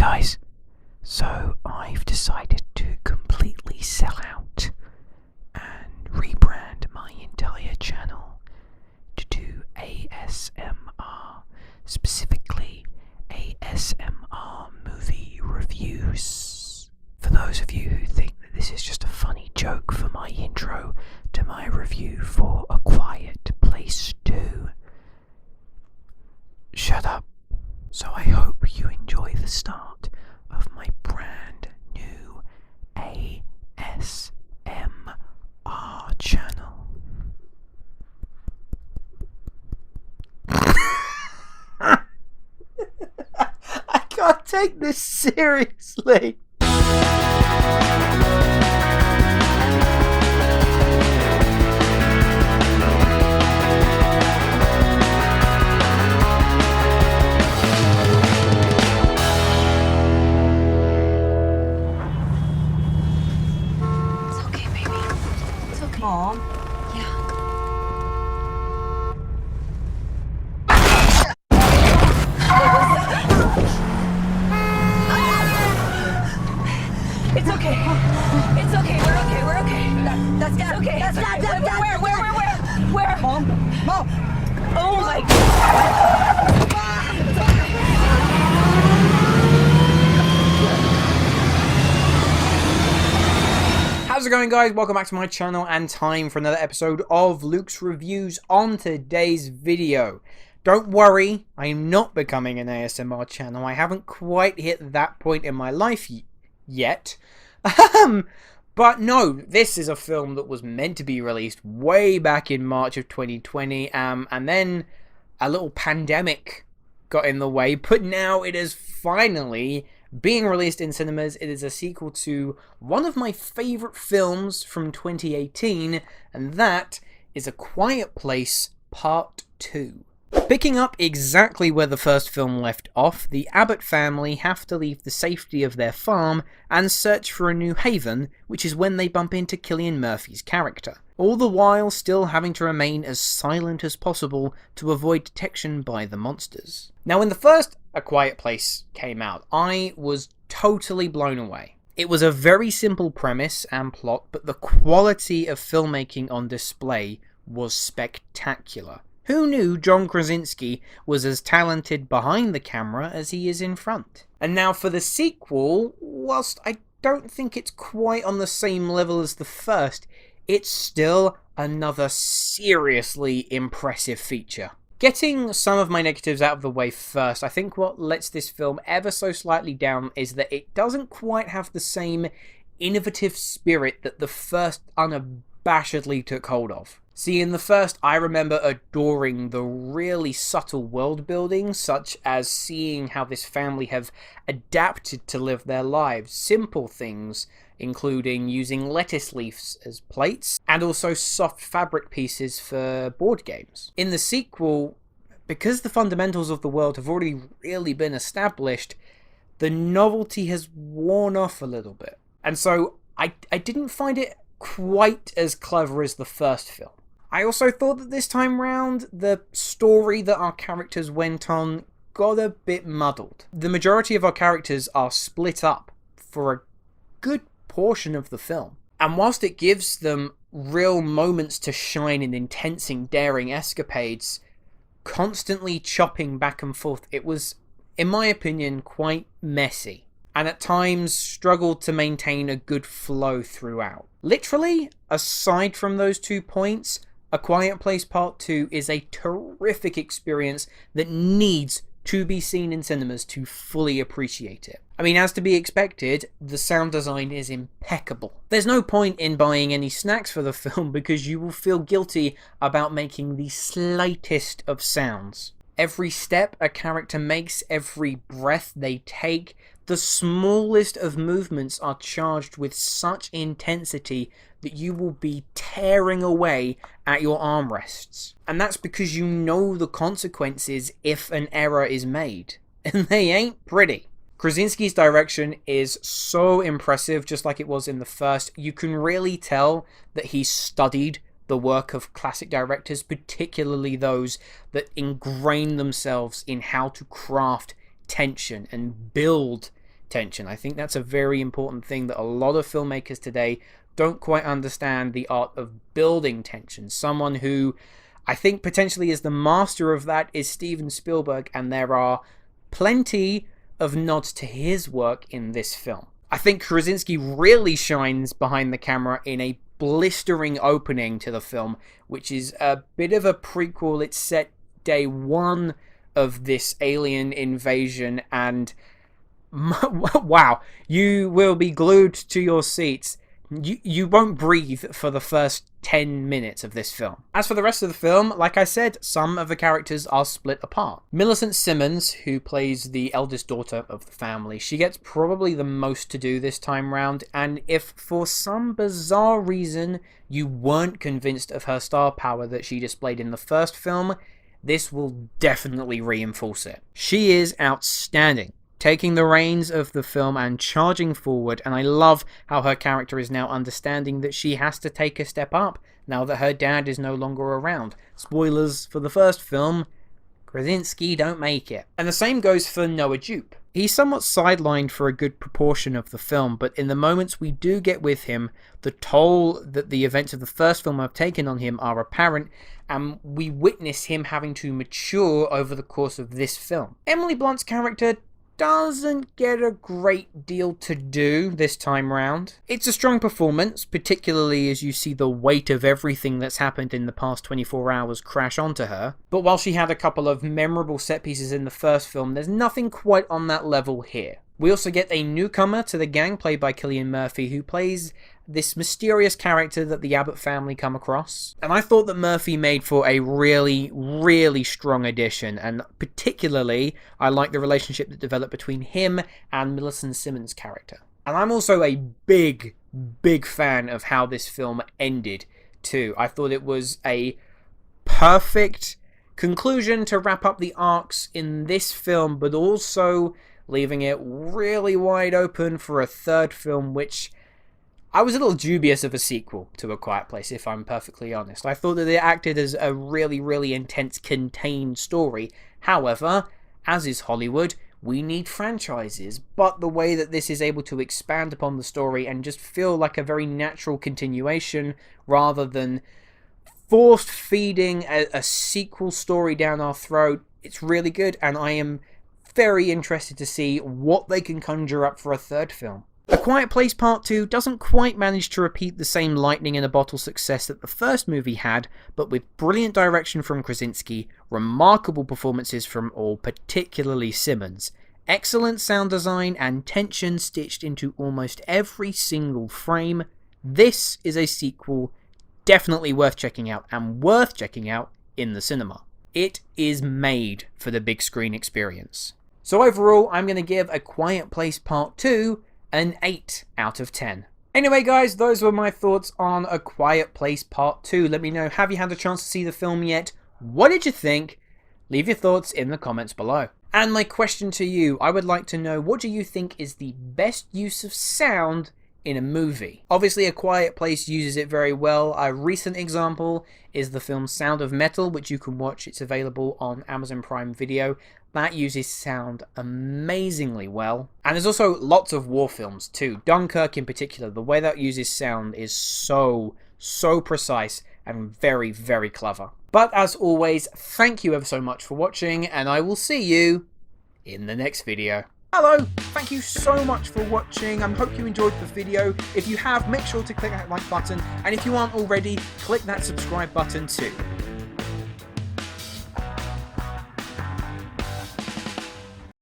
guys, so I've decided to completely sell out and rebrand my entire channel to do ASMR, specifically ASMR movie reviews. For those of you who think that this is just a funny joke for my intro to my review for A Quiet Place 2, shut up. So I hope you enjoy the start of my brand new ASMR channel. I can't take this seriously. Mom? Yeah. It's okay. It's okay. We're okay. That's okay. That's not. Where? Mom? Oh my God. How's it going, guys? Welcome back to my channel and time for another episode of Luke's Reviews. On today's video, don't worry, I am not becoming an ASMR channel. I haven't quite hit that point in my life yet. But no, this is a film that was meant to be released way back in March of 2020, and then a little pandemic got in the way, but now it is finally being released in cinemas. It is a sequel to one of my favourite films from 2018, and that is A Quiet Place Part 2. Picking up exactly where the first film left off, the Abbott family have to leave the safety of their farm and search for a new haven, which is when they bump into Cillian Murphy's character, all the while still having to remain as silent as possible to avoid detection by the monsters. Now, when the first A Quiet Place came out, I was totally blown away. It was a very simple premise and plot, but the quality of filmmaking on display was spectacular. Who knew John Krasinski was as talented behind the camera as he is in front? And now for the sequel, whilst I don't think it's quite on the same level as the first, it's still another seriously impressive feature. Getting some of my negatives out of the way first, I think what lets this film ever so slightly down is that it doesn't quite have the same innovative spirit that the first unabashedly took hold of. See, in the first, I remember adoring the really subtle world building, such as seeing how this family have adapted to live their lives. Simple things, including using lettuce leaves as plates, and also soft fabric pieces for board games. In the sequel, because the fundamentals of the world have already really been established, the novelty has worn off a little bit. And so, I didn't find it quite as clever as the first film. I also thought that this time round, the story that our characters went on got a bit muddled. The majority of our characters are split up for a good portion of the film. And whilst it gives them real moments to shine in intense and daring escapades, constantly chopping back and forth, it was, in my opinion, quite messy, and at times struggled to maintain a good flow throughout. Literally, aside from those 2 points, A Quiet Place Part 2 is a terrific experience that needs to be seen in cinemas to fully appreciate it. I mean, as to be expected, the sound design is impeccable. There's no point in buying any snacks for the film because you will feel guilty about making the slightest of sounds. Every step a character makes, every breath they take, the smallest of movements are charged with such intensity that you will be tearing away at your armrests. And that's because you know the consequences if an error is made. And they ain't pretty. Krasinski's direction is so impressive, just like it was in the first. You can really tell that he studied the work of classic directors, particularly those that ingrain themselves in how to craft tension and build tension. I think that's a very important thing that a lot of filmmakers today don't quite understand, the art of building tension. Someone who I think potentially is the master of that is Steven Spielberg, and there are plenty of nods to his work in this film. I think Krasinski really shines behind the camera in a blistering opening to the film, which is a bit of a prequel. It's set day one of this alien invasion, and wow, you will be glued to your seats. You won't breathe for the first 10 minutes of this film. As for the rest of the film, like I said, some of the characters are split apart. Millicent Simmonds, who plays the eldest daughter of the family, she gets probably the most to do this time round, and if for some bizarre reason you weren't convinced of her star power that she displayed in the first film, this will definitely reinforce it. She is outstanding, taking the reins of the film and charging forward, and I love how her character is now understanding that she has to take a step up now that her dad is no longer around. Spoilers for the first film, Krasinski don't make it. And the same goes for Noah Jupe. He's somewhat sidelined for a good proportion of the film, but in the moments we do get with him, the toll that the events of the first film have taken on him are apparent, and we witness him having to mature over the course of this film. Emily Blunt's character doesn't get a great deal to do this time round. It's a strong performance, particularly as you see the weight of everything that's happened in the past 24 hours crash onto her. But while she had a couple of memorable set pieces in the first film, there's nothing quite on that level here. We also get a newcomer to the gang played by Cillian Murphy, who plays this mysterious character that the Abbott family come across. And I thought that Murphy made for a really, really strong addition, and particularly I like the relationship that developed between him and Millicent Simmonds' character. And I'm also a big, big fan of how this film ended too. I thought it was a perfect conclusion to wrap up the arcs in this film, but also leaving it really wide open for a third film, which I was a little dubious of a sequel to A Quiet Place, if I'm perfectly honest. I thought that it acted as a really, really intense, contained story. However, as is Hollywood, we need franchises, but the way that this is able to expand upon the story and just feel like a very natural continuation rather than forced feeding a sequel story down our throat, it's really good, and I am very interested to see what they can conjure up for a third film. A Quiet Place Part 2 doesn't quite manage to repeat the same lightning in a bottle success that the first movie had, but with brilliant direction from Krasinski, remarkable performances from all, particularly Simmonds, excellent sound design and tension stitched into almost every single frame, this is a sequel definitely worth checking out, and worth checking out in the cinema. It is made for the big screen experience. So overall, I'm going to give A Quiet Place Part 2 an 8 out of 10. Anyway guys, those were my thoughts on A Quiet Place Part 2. Let me know, have you had a chance to see the film yet? What did you think? Leave your thoughts in the comments below. And my question to you, I would like to know, what do you think is the best use of sound in a movie? Obviously A Quiet Place uses it very well. A recent example is the film Sound of Metal, which you can watch. It's available on Amazon Prime Video. That uses sound amazingly well. And there's also lots of war films too. Dunkirk in particular, the way that uses sound is so precise and very, very clever. But as always, thank you ever so much for watching, and I will see you in the next video. Hello, thank you so much for watching. I hope you enjoyed the video. If you have, make sure to click that like button, and if you aren't already, click that subscribe button too.